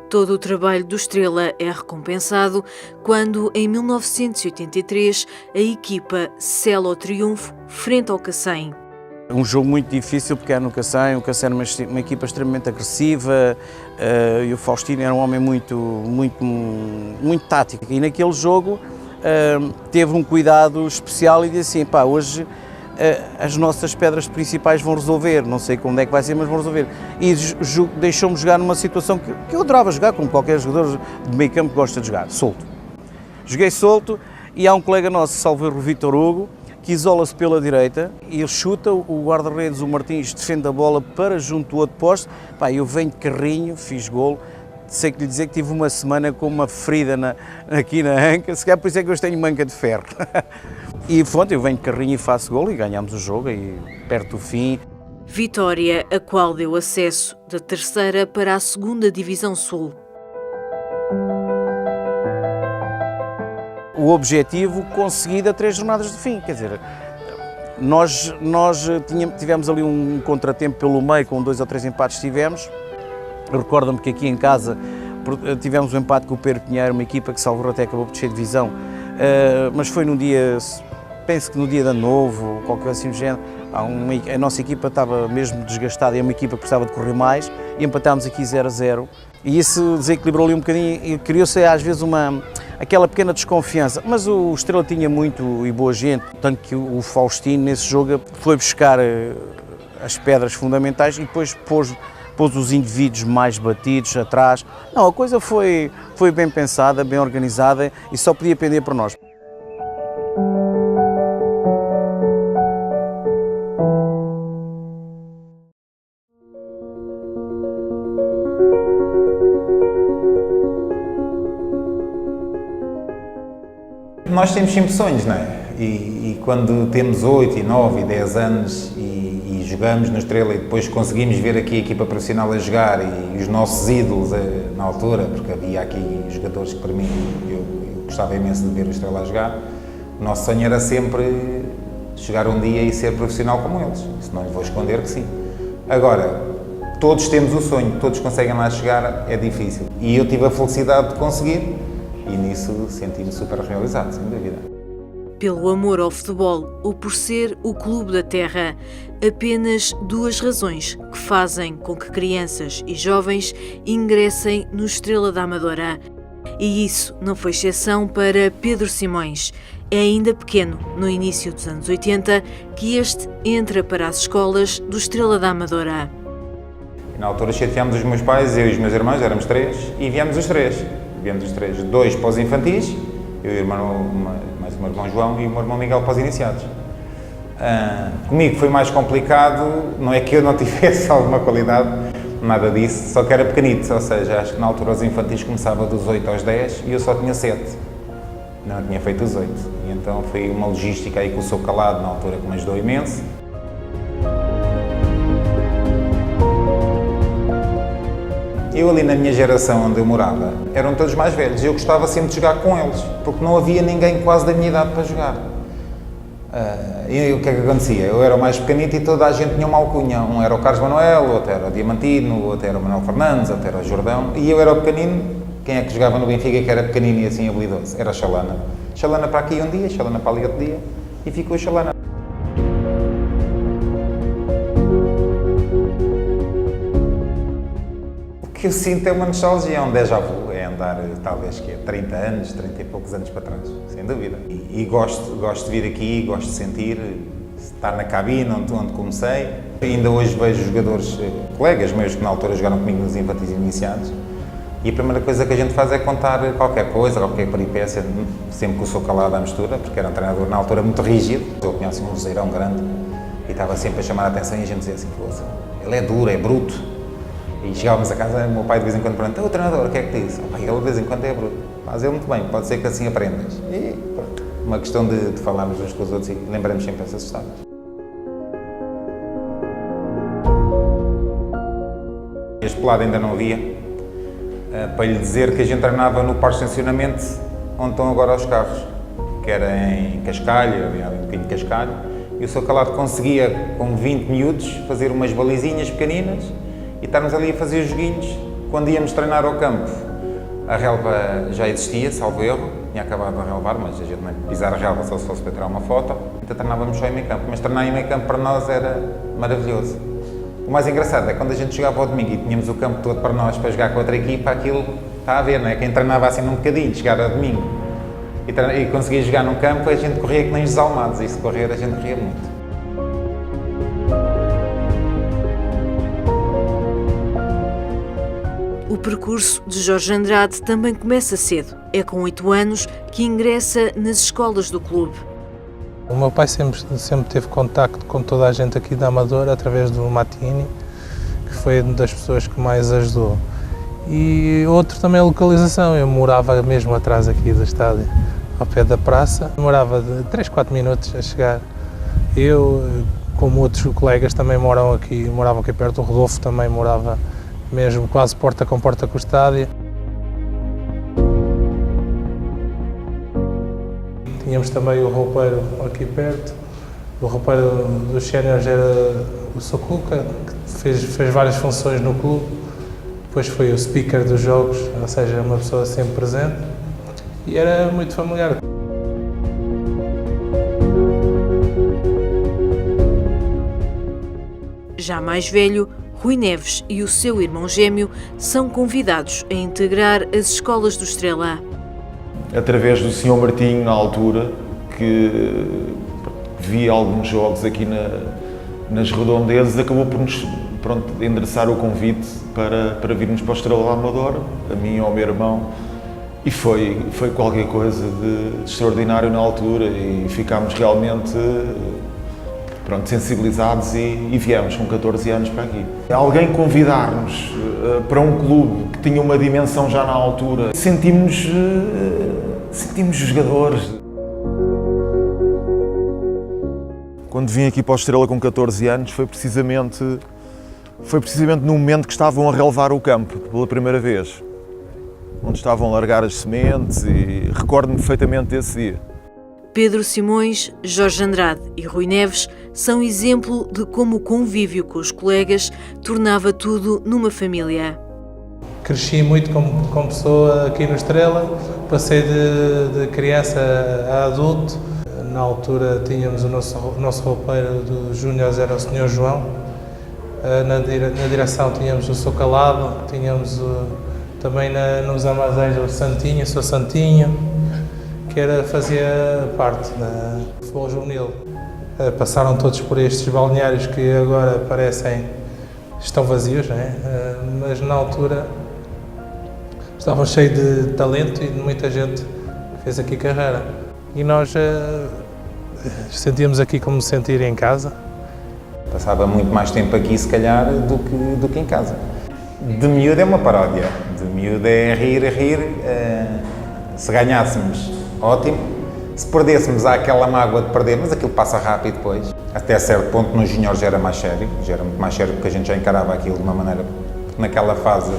Todo o trabalho do Estrela é recompensado quando, em 1983, a equipa sela o triunfo frente ao Cacém. Um jogo muito difícil porque era no Cacém, o Cacém era uma equipa extremamente agressiva e o Faustino era um homem muito tático. E naquele jogo teve um cuidado especial e disse assim, pá, hoje as nossas pedras principais vão resolver, não sei quando é que vai ser, mas vão resolver. E deixou-me jogar numa situação que eu adorava jogar, como qualquer jogador de meio campo gosta de jogar, solto. Joguei solto e há um colega nosso, salvo erro, Vítor Hugo, que isola-se pela direita e ele chuta, o guarda-redes, o Martins, defende a bola para junto do outro poste. Pá, eu venho de carrinho, fiz golo, sei que lhe dizer que tive uma semana com uma ferida aqui na anca, se calhar por isso é que eu tenho manca de ferro. E pronto, eu venho de carrinho e faço golo e ganhamos o jogo aí perto do fim. Vitória, a qual deu acesso da 3ª para a 2ª Divisão Sul. O objetivo conseguido a 3 jornadas de fim, quer dizer, nós tivemos ali um contratempo pelo meio, com 2 ou 3 empates tivemos. Recordo-me que aqui em casa tivemos um empate com o Pedro Pinheiro, uma equipa que salvou até acabou por descer de divisão, mas foi num dia, penso que no dia de Ano Novo, qualquer assim do género, a nossa equipa estava mesmo desgastada e é uma equipa que precisava de correr mais e empatámos aqui 0-0 e isso desequilibrou ali um bocadinho e criou-se às vezes aquela pequena desconfiança, mas o Estrela tinha muito e boa gente, tanto que o Faustino nesse jogo foi buscar as pedras fundamentais e depois pôs os indivíduos mais batidos atrás. Não, a coisa foi bem pensada, bem organizada e só podia pender para nós. Nós temos sempre sonhos, não é? E quando temos 8, 9 e 10 anos e jogamos no Estrela e depois conseguimos ver aqui a equipa profissional a jogar e os nossos ídolos na altura, porque havia aqui jogadores que para mim eu gostava imenso de ver o Estrela a jogar, o nosso sonho era sempre chegar um dia e ser profissional como eles. Isso não lhe vou esconder que sim. Agora, todos temos o sonho, todos conseguem lá chegar, é difícil. E eu tive a felicidade de conseguir e nisso senti-me super realizado, sem dúvida. Pelo amor ao futebol ou por ser o clube da terra, apenas 2 razões que fazem com que crianças e jovens ingressem no Estrela da Amadora. E isso não foi exceção para Pedro Simões. É ainda pequeno, no início dos anos 80, que este entra para as escolas do Estrela da Amadora. Na altura chateámos os meus pais, eu e os meus irmãos, éramos 3, e viemos os 3. Viemos os 3, 2 para os infantis, eu e o mais o meu irmão João e o meu irmão Miguel para os iniciados. Comigo foi mais complicado, não é que eu não tivesse alguma qualidade, nada disso, só que era pequenito, ou seja, acho que na altura os infantis começava dos 8 aos 10 e eu só tinha 7, não tinha feito os 8. E então foi uma logística aí que eu sou calado na altura que me ajudou imenso. Eu ali na minha geração onde eu morava, eram todos mais velhos e eu gostava sempre de jogar com eles, porque não havia ninguém quase da minha idade para jogar. E o que é que acontecia? Eu era o mais pequenito e toda a gente tinha uma alcunha. Um era o Carlos Manuel, outro era o Diamantino, outro era o Manuel Fernandes, outro era o Jordão. E eu era o pequenino. Quem é que jogava no Benfica que era pequenino e assim habilidoso? Era a Chalana. Chalana para aqui um dia, Chalana para ali outro dia e ficou a Chalana. O que eu sinto é uma nostalgia, é um déjà vu, é andar talvez que 30 anos, 30 e poucos anos para trás, sem dúvida. E gosto de vir aqui, gosto de sentir, estar na cabine onde comecei. Ainda hoje vejo jogadores, colegas meus que na altura jogaram comigo nos infantis iniciados e a primeira coisa que a gente faz é contar qualquer coisa, qualquer peripécia, sempre que eu sou calado à mistura, porque era um treinador na altura muito rígido. Eu conheço um vozeirão grande e estava sempre a chamar a atenção e a gente dizia assim, ele é duro, é bruto. E chegávamos a casa, o meu pai de vez em quando pergunta, o treinador, o que é que te disse? Ele de vez em quando é bruto, faz ele muito bem, pode ser que assim aprendas. E pronto, uma questão de falarmos uns com os outros e lembramos sempre essas histórias. Este pelado ainda não havia, para lhe dizer que a gente treinava no parque de estacionamento onde estão agora os carros, que era em Cascalho, havia um bocadinho de Cascalho, e o Sr. Calado conseguia, com 20 miúdos, fazer umas balizinhas pequeninas e estarmos ali a fazer os joguinhos Quando íamos treinar ao campo, a relva já existia, salvo erro, tinha acabado de relvar, mas a gente não ia pisar a relva só se fosse para tirar uma foto. Então treinávamos só em meio campo, mas treinar em meio campo para nós era maravilhoso. O mais engraçado é quando a gente chegava ao domingo e tínhamos o campo todo para nós para jogar com outra equipa, aquilo está a ver, não é? Quem treinava assim num bocadinho, chegar ao domingo e conseguia jogar num campo, a gente corria que nem os desalmados, e se correr a gente corria muito. O percurso de Jorge Andrade também começa cedo. É com 8 anos que ingressa nas escolas do clube. O meu pai sempre teve contacto com toda a gente aqui da Amadora através do Matini, que foi uma das pessoas que mais ajudou. E outro também a localização. Eu morava mesmo atrás aqui do estádio, ao pé da praça. Demorava de 3, 4 minutos a chegar. Eu, como outros colegas, também moravam aqui perto. O Rodolfo também morava mesmo quase porta com o estádio. Tínhamos também o roupeiro aqui perto. O roupeiro dos séniores era o Socuca, que fez várias funções no clube. Depois foi o speaker dos jogos, ou seja, uma pessoa sempre presente. E era muito familiar. Já mais velho, Rui Neves e o seu irmão gêmeo são convidados a integrar as escolas do Estrela. Através do Sr. Martinho, na altura, que via alguns jogos aqui nas redondezas, acabou por nos endereçar o convite para virmos para o Estrela da Amadora, a mim e ao meu irmão, e foi qualquer coisa de extraordinário na altura e ficámos realmente sensibilizados e viemos com 14 anos para aqui. Alguém convidar-nos para um clube que tinha uma dimensão já na altura, sentimos jogadores. Quando vim aqui para o Estrela com 14 anos foi precisamente no momento que estavam a relevar o campo pela primeira vez, onde estavam a largar as sementes, e recordo-me perfeitamente desse dia. Pedro Simões, Jorge Andrade e Rui Neves são exemplo de como o convívio com os colegas tornava tudo numa família. Cresci muito como pessoa aqui no Estrela, passei de criança a adulto. Na altura tínhamos o nosso roupeiro do Júnior, era o Sr. João. Na direção tínhamos o Sr. Calado, tínhamos também nos armazéns o Santinho, o Sr. Santinho, que fazia parte do futebol juvenil. Passaram todos por estes balneários que agora estão vazios, não é? Mas na altura estavam cheios de talento e de muita gente que fez aqui carreira. E nós sentíamos aqui como sentir em casa. Passava muito mais tempo aqui, se calhar, do que em casa. De miúdo é uma paródia, de miúdo é rir. Se ganhássemos, ótimo. Se perdêssemos, há aquela mágoa de perder, mas aquilo passa rápido depois. Até certo ponto, no júnior já era muito mais sério, porque a gente já encarava aquilo de uma maneira, porque naquela fase,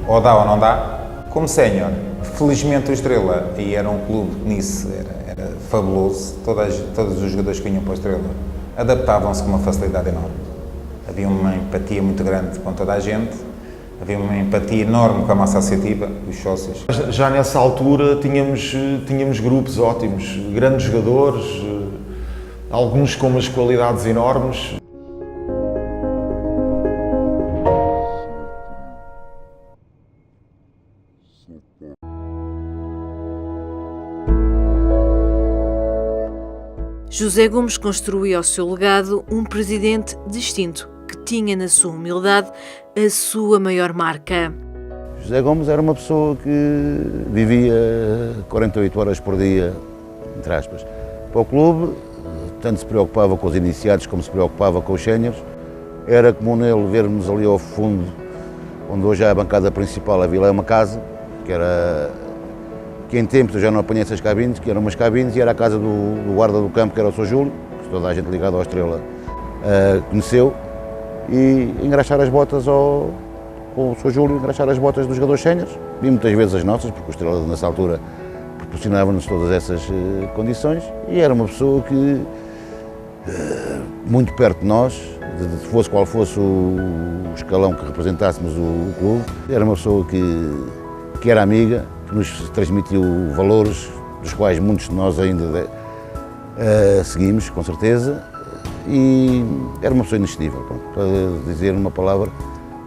ou dá ou não dá. Como sénior, felizmente o Estrela, e era um clube que nisso era fabuloso, todos os jogadores que vinham para o Estrela adaptavam-se com uma facilidade enorme. Havia uma empatia muito grande com toda a gente, havia uma empatia enorme com a massa associativa, os sócios. Já nessa altura tínhamos grupos ótimos, grandes jogadores, alguns com umas qualidades enormes. José Gomes construiu ao seu legado um presidente distinto, que tinha na sua humildade a sua maior marca. José Gomes era uma pessoa que vivia 48 horas por dia, entre aspas, para o clube. Tanto se preocupava com os iniciados como se preocupava com os séniores. Era comum nele vermos ali ao fundo, onde hoje é a bancada principal, havia lá uma casa, que em tempos eu já não apanhei essas cabines, que eram umas cabines, e era a casa do guarda do campo, que era o Sr. Júlio, que toda a gente ligada ao Estrela conheceu, e engraxar as botas com o Sr. Júlio, engraxar as botas dos jogadores séniores, e muitas vezes as nossas, porque o Estrela nessa altura proporcionava-nos todas essas condições, e era uma pessoa que muito perto de nós, fosse qual fosse o escalão que representássemos o clube. Era uma pessoa que era amiga, que nos transmitiu valores dos quais muitos de nós ainda seguimos, com certeza, e era uma pessoa inexcedível. Para dizer uma palavra,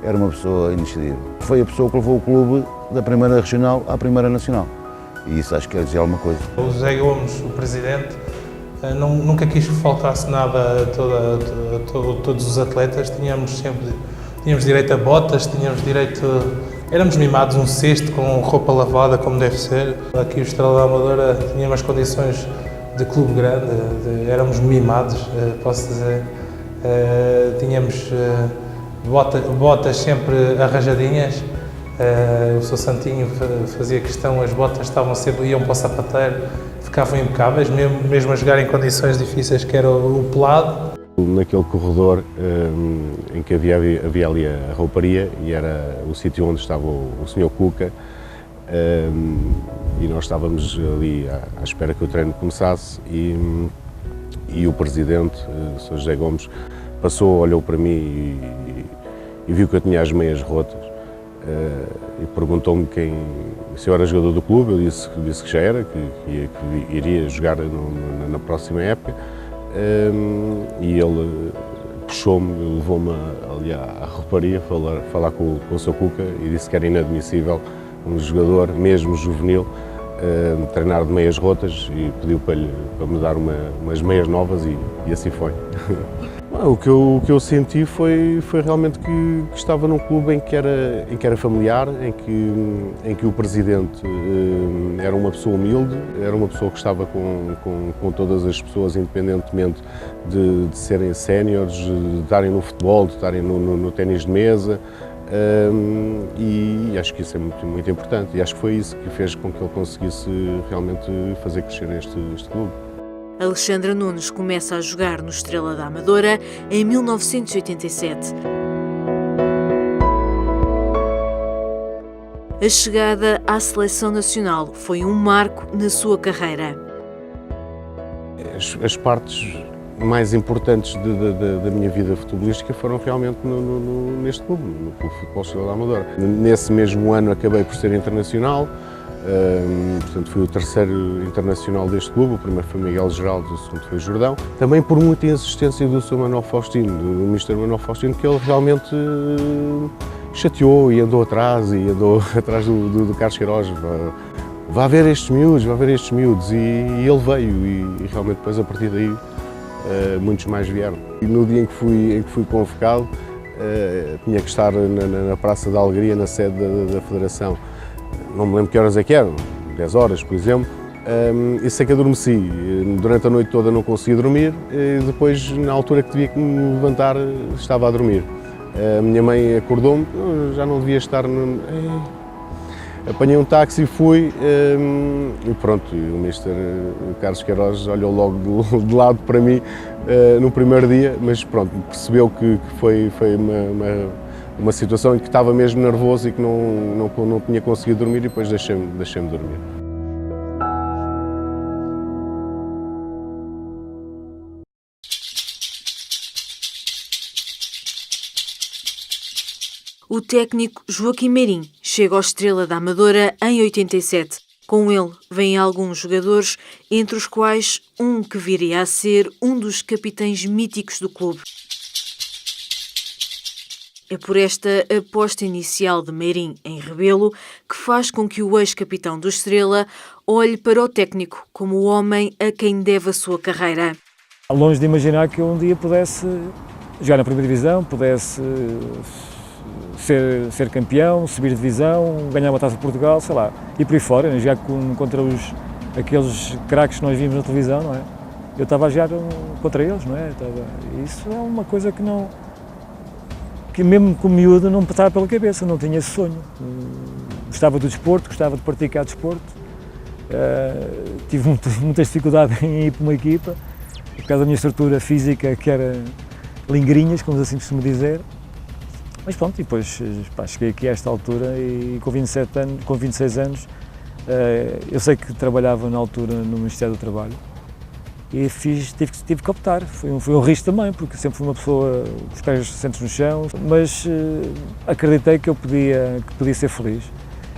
era uma pessoa inexcedível. Foi a pessoa que levou o clube da primeira regional à primeira nacional, e isso acho que quer dizer alguma coisa. O José Gomes, o presidente, nunca quis que faltasse nada a todos os atletas. Tínhamos direito a botas, éramos mimados, um cesto com roupa lavada como deve ser. Aqui o Estrela da Amadora tinha umas condições de clube grande, éramos mimados, posso dizer. Tínhamos botas sempre arranjadinhas. O Sr. Santinho fazia questão, as botas iam para o sapateiro, ficavam impecáveis, mesmo a jogar em condições difíceis, que era o pelado. Naquele corredor em que havia ali a rouparia, e era o sítio onde estava o Sr. Cuca, e nós estávamos ali à espera que o treino começasse, e o presidente, o Sr. José Gomes, passou, olhou para mim e viu que eu tinha as meias rotas. E perguntou-me se eu era jogador do clube. Eu disse que já era, que iria jogar na próxima época, e ele puxou-me, levou-me ali à rouparia falar com o Sr. Cuca, e disse que era inadmissível um jogador, mesmo juvenil, treinar de meias rotas, e pediu para me dar umas meias novas, e assim foi. O que eu senti foi realmente que estava num clube em que era familiar, em que o presidente era uma pessoa humilde, era uma pessoa que estava com todas as pessoas, independentemente de serem séniores, de estarem no futebol, de estarem no ténis de mesa, e acho que isso é muito, muito importante, e acho que foi isso que fez com que ele conseguisse realmente fazer crescer este clube. Alexandre Nunes começa a jogar no Estrela da Amadora em 1987. A chegada à seleção nacional foi um marco na sua carreira. As partes mais importantes da minha vida futebolística foram realmente neste clube, no Clube de Futebol Estrela da Amadora. Nesse mesmo ano acabei por ser internacional. Portanto, fui o terceiro internacional deste clube. O primeiro foi Miguel Geraldo, o segundo foi Jordão. Também por muita insistência do Sr. Manuel Faustino, do Mr. Manuel Faustino, que ele realmente chateou e andou atrás, do Carlos Queiroz. Vá ver estes miúdos, e ele veio, e realmente depois a partir daí muitos mais vieram. E no dia em que fui convocado, tinha que estar na Praça da Alegria, na sede da Federação. Não me lembro que horas é que eram, 10 horas, por exemplo, e sei que adormeci. Durante a noite toda não conseguia dormir, e depois, na altura que devia me levantar, estava a dormir. A minha mãe acordou-me, já não devia estar. Apanhei um táxi e fui, e pronto, o Mr. Carlos Queiroz olhou logo de lado para mim no primeiro dia, mas pronto, percebeu que foi uma situação em que estava mesmo nervoso e que não tinha conseguido dormir, e depois deixei-me dormir. O técnico Joaquim Meirim chega ao Estrela da Amadora em 87. Com ele vêm alguns jogadores, entre os quais um que viria a ser um dos capitães míticos do clube. É por esta aposta inicial de Meirim em Rebelo que faz com que o ex-capitão do Estrela olhe para o técnico como o homem a quem deve a sua carreira. Longe de imaginar que eu um dia pudesse jogar na primeira divisão, pudesse ser campeão, subir de divisão, ganhar uma Taça de Portugal, sei lá, e por aí fora, né? Jogar contra aqueles craques que nós vimos na televisão, não é? Eu estava a jogar contra eles, não é? Isso é uma coisa que mesmo como miúdo não me passava pela cabeça, não tinha esse sonho. Gostava do desporto, gostava de praticar desporto, tive muita dificuldade em ir para uma equipa, por causa da minha estrutura física, que era lingrinhas, como assim costuma dizer. Mas pronto, e depois cheguei aqui a esta altura e com 26 anos, eu sei que trabalhava na altura no Ministério do Trabalho, e tive que optar. Foi um risco também, porque sempre fui uma pessoa com os pés assentes no chão, mas acreditei que podia ser feliz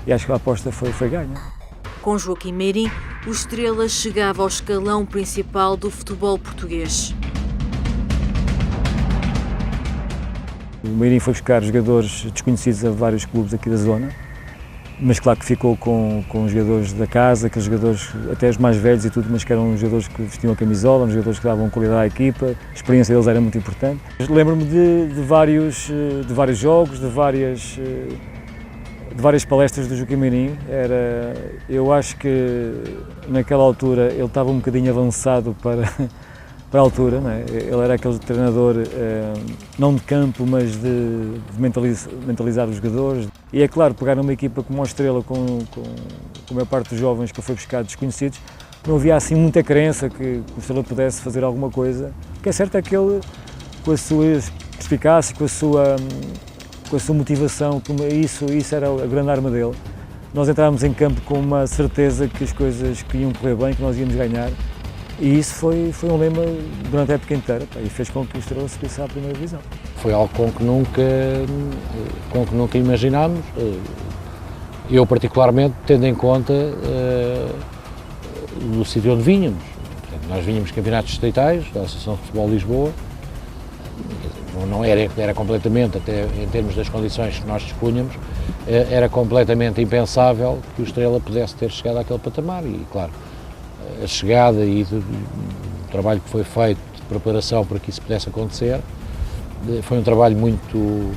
e acho que a aposta foi ganha. Com Joaquim Meirim, o Estrela chegava ao escalão principal do futebol português. O Meirim foi buscar jogadores desconhecidos a vários clubes aqui da zona, mas claro que ficou com os jogadores da casa, aqueles jogadores, até os mais velhos e tudo, mas que eram jogadores que vestiam a camisola, jogadores que davam qualidade à equipa, a experiência deles era muito importante. Lembro-me de vários jogos, de várias palestras do Joaquim Meirim. Eu acho que naquela altura ele estava um bocadinho avançado para a altura, não é? Ele era aquele treinador, não de campo, mas de mentalizar os jogadores. E é claro, pegar numa equipa como a Estrela, com a maior parte dos jovens que foi buscar desconhecidos, não havia assim muita crença que o Estrela pudesse fazer alguma coisa. O que é certo é que ele, com a sua perspicácia, com a sua motivação, isso era a grande arma dele. Nós entrávamos em campo com uma certeza que as coisas que iam correr bem, que nós íamos ganhar. E isso foi um lema durante a época inteira, e fez com que o Estrela subisse à primeira divisão. Foi algo com que nunca imaginámos. Eu particularmente, tendo em conta do sítio onde vínhamos. Portanto, nós vínhamos de campeonatos distritais da Associação de Futebol de Lisboa. Não era completamente, até em termos das condições que nós dispunhamos, era completamente impensável que o Estrela pudesse ter chegado àquele patamar. E claro, a chegada e o trabalho que foi feito de preparação para que isso pudesse acontecer foi um trabalho muito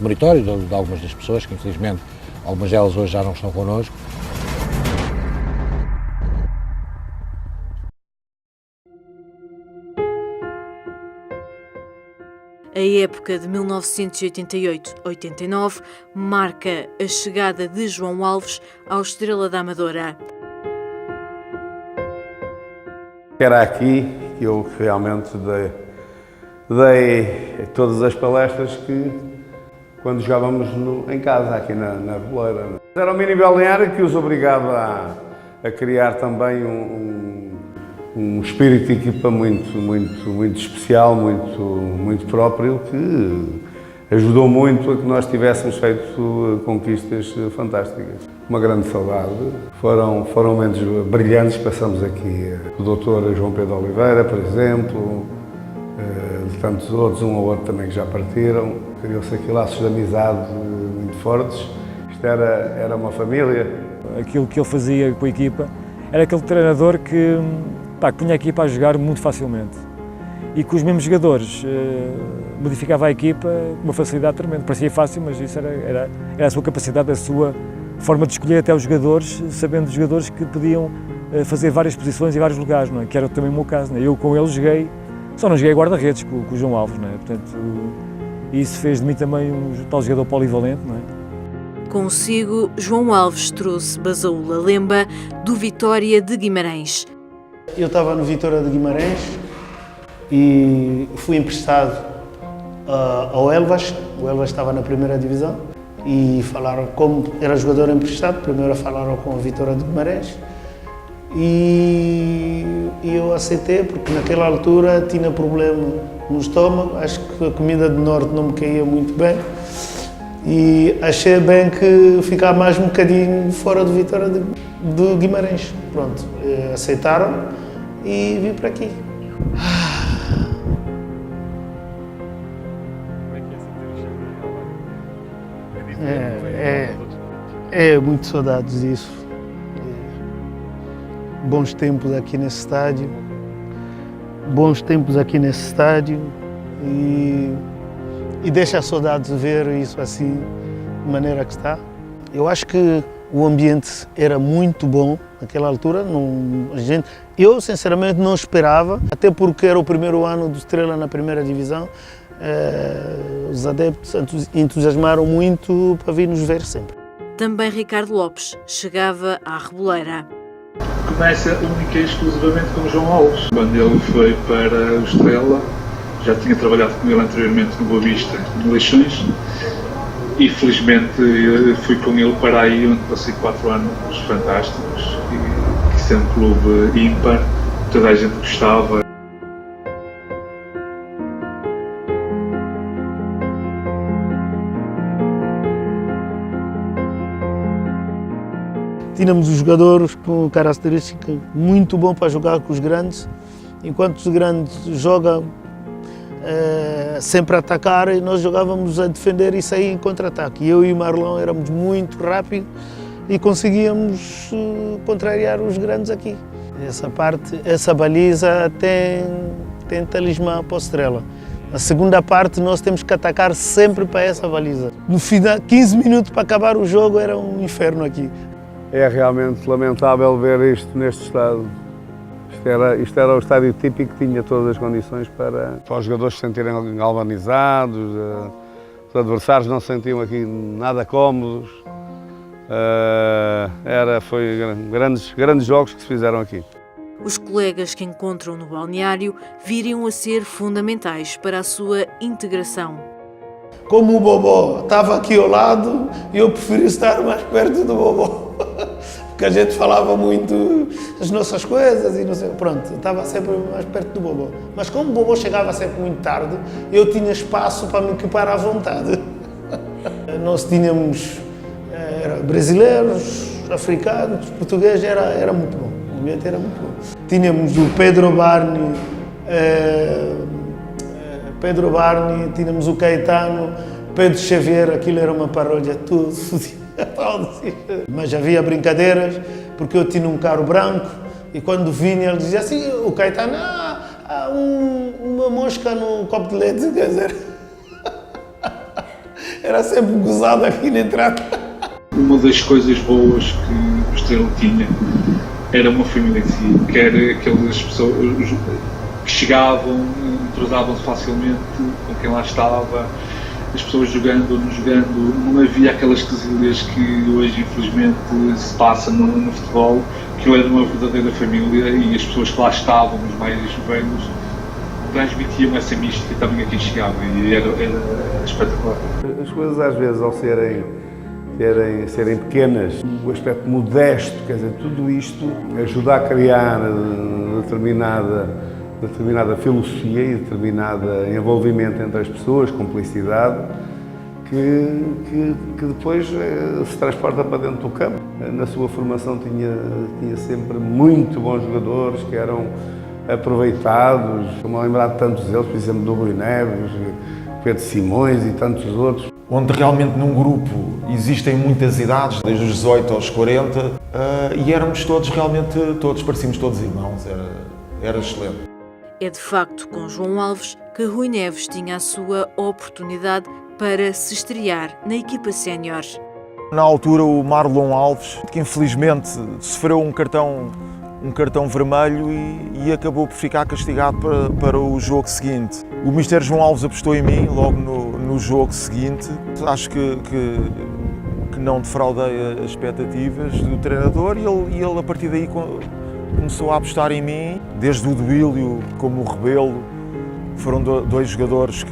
meritório de algumas das pessoas, que infelizmente algumas delas hoje já não estão connosco. A época de 1988-89 marca a chegada de João Alves ao Estrela da Amadora. Era aqui que eu realmente dei todas as palestras que quando jogávamos em casa, aqui na Reboleira. Era um mini balneário que os obrigava a criar também um espírito de equipa muito especial, muito próprio, que ajudou muito a que nós tivéssemos feito conquistas fantásticas. Uma grande saudade. Foram momentos brilhantes, passamos aqui o Dr. João Pedro Oliveira, por exemplo, de tantos outros, um ou outro também que já partiram. Criou-se aqui laços de amizade muito fortes. Isto era uma família. Aquilo que ele fazia com a equipa era aquele treinador que punha a equipa a jogar muito facilmente e com os mesmos jogadores modificava a equipa com uma facilidade tremenda. Parecia fácil, mas isso era a sua capacidade, a sua forma de escolher até os jogadores, sabendo os jogadores que podiam fazer várias posições em vários lugares, não é? Que era também o meu caso. Não é? Eu com ele só não joguei guarda-redes com o João Alves, não é? Portanto, isso fez de mim também um tal jogador polivalente, não é? Consigo, João Alves trouxe Basaúla Lemba do Vitória de Guimarães. Eu estava no Vitória de Guimarães e fui emprestado ao Elvas. O Elvas estava na primeira divisão e falaram, como era jogador emprestado, primeiro falaram com a Vitória de Guimarães e eu aceitei porque naquela altura tinha problema no estômago, acho que a comida do norte não me caía muito bem e achei bem que ficar mais um bocadinho fora do Vitória de Guimarães. Pronto, aceitaram e vim para aqui. É muito saudades disso. Bons tempos aqui nesse estádio. E deixa saudades de ver isso assim, de maneira que está. Eu acho que o ambiente era muito bom naquela altura. Eu sinceramente não esperava, até porque era o primeiro ano do Estrela na primeira divisão. Os adeptos entusiasmaram muito para vir nos ver sempre. Também Ricardo Lopes chegava à Reboleira. Começa única e exclusivamente com o João Alves. Quando ele foi para o Estrela, já tinha trabalhado com ele anteriormente no Boa Vista, no Leixões, e felizmente fui com ele para aí, onde passei 4 anos fantásticos, que é um clube ímpar, toda a gente gostava. Tínhamos os jogadores com característica muito bom para jogar com os grandes, enquanto os grandes jogam sempre a atacar e nós jogávamos a defender e sair em contra-ataque. Eu e o Marlon éramos muito rápidos e conseguíamos contrariar os grandes aqui. Essa baliza tem talismã para a Estrela. Na segunda parte nós temos que atacar sempre para essa baliza. No final, 15 minutos para acabar o jogo era um inferno aqui. É realmente lamentável ver isto neste estado. Isto era o estádio típico que tinha todas as condições para os jogadores se sentirem galvanizados, os adversários não se sentiam aqui nada cómodos. Foi grandes jogos que se fizeram aqui. Os colegas que encontram no balneário viriam a ser fundamentais para a sua integração. Como o Bobó estava aqui ao lado, eu preferi estar mais perto do Bobó. Porque a gente falava muito as nossas coisas e não sei, pronto, estava sempre mais perto do Bobó. Mas como o Bobó chegava sempre muito tarde, eu tinha espaço para me equipar à vontade. Nós tínhamos brasileiros, africanos, portugueses, era muito bom, o ambiente era muito bom. Tínhamos o Pedro Barney, tínhamos o Caetano, Pedro Xavier, aquilo era uma paródia, tudo. Mas havia brincadeiras, porque eu tinha um carro branco e quando vinha ele dizia assim, o Caetano, há uma mosca no copo de leite, quer dizer, era sempre gozado aqui na entrada. Uma das coisas boas que o Estrela tinha era uma família em si, quer aquelas pessoas que chegavam, entrosavam-se facilmente com quem lá estava, as pessoas jogando ou não jogando, não havia aquelas quesilhas que hoje infelizmente se passa no futebol, que era uma verdadeira família e as pessoas que lá estavam, os mais velhos, transmitiam essa mística também a quem chegava e era espetacular. As coisas às vezes ao serem pequenas, o aspecto modesto, quer dizer, tudo isto ajuda a criar determinada filosofia e determinado envolvimento entre as pessoas, cumplicidade, que depois se transporta para dentro do campo. Na sua formação tinha sempre muito bons jogadores que eram aproveitados, estou-me a lembrar de tantos deles, por exemplo, do Rui Neves, Pedro Simões e tantos outros. Onde realmente num grupo existem muitas idades, desde os 18 aos 40, e éramos todos parecíamos todos irmãos, era excelente. É de facto com João Alves que Rui Neves tinha a sua oportunidade para se estrear na equipa sénior. Na altura o Marlon Alves, que infelizmente sofreu um cartão vermelho e acabou por ficar castigado para o jogo seguinte. O mister João Alves apostou em mim logo no jogo seguinte. Acho que não defraudei as expectativas do treinador e ele a partir daí começou a apostar em mim. Desde o Duílio como o Rebelo, foram dois jogadores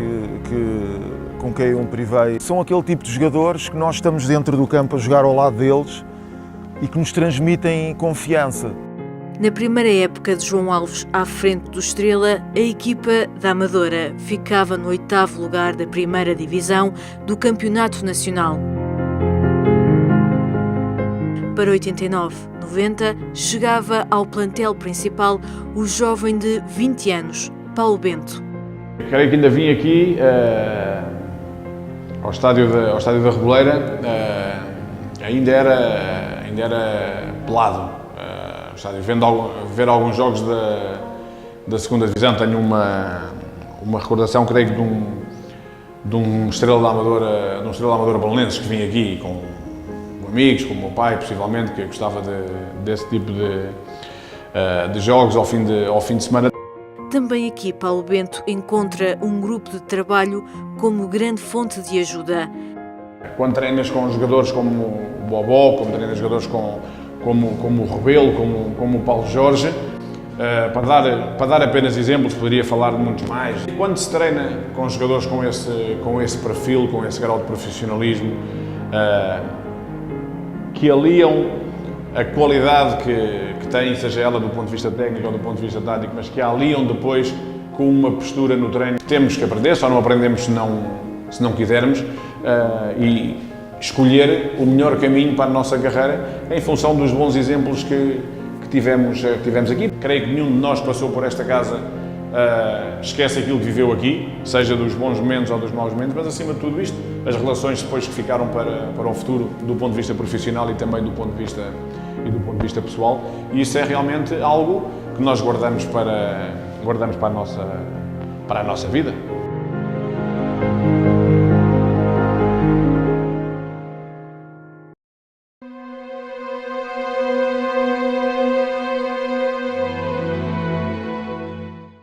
com quem eu me privei. São aquele tipo de jogadores que nós estamos dentro do campo a jogar ao lado deles e que nos transmitem confiança. Na primeira época de João Alves à frente do Estrela, a equipa da Amadora ficava no 8º lugar da primeira divisão do Campeonato Nacional. Para 89-90, chegava ao plantel principal o jovem de 20 anos, Paulo Bento. Creio que ainda vim aqui ao estádio da Reboleira, ainda era pelado. Ver alguns jogos da segunda divisão, tenho uma recordação, creio que de um Estrela da Amadora Belenenses que vim aqui com amigos, com o meu pai, possivelmente, que gostava desse tipo de jogos ao fim de semana. Também aqui Paulo Bento encontra um grupo de trabalho como grande fonte de ajuda. Quando treinas com jogadores como o Bobó, quando treinas jogadores como o Rebelo, como o Paulo Jorge, para dar apenas exemplos, poderia falar de muitos mais. Quando se treina com jogadores com esse perfil, com esse grau de profissionalismo, que aliam a qualidade que tem, seja ela do ponto de vista técnico ou do ponto de vista tático, mas que a aliam depois com uma postura no treino. Temos que aprender, só não aprendemos se não quisermos, e escolher o melhor caminho para a nossa carreira em função dos bons exemplos que tivemos aqui. Creio que nenhum de nós passou por esta casa esquece aquilo que viveu aqui, seja dos bons momentos ou dos maus momentos, mas acima de tudo isto, as relações depois que ficaram para o futuro do ponto de vista profissional e também do ponto de vista pessoal, e isso é realmente algo que nós guardamos para a nossa vida.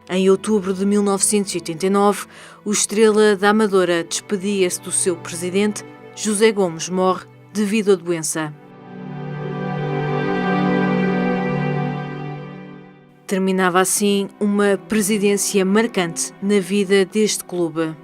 Em outubro de 1989, o Estrela da Amadora despedia-se do seu presidente. José Gomes morre devido à doença. Terminava assim uma presidência marcante na vida deste clube.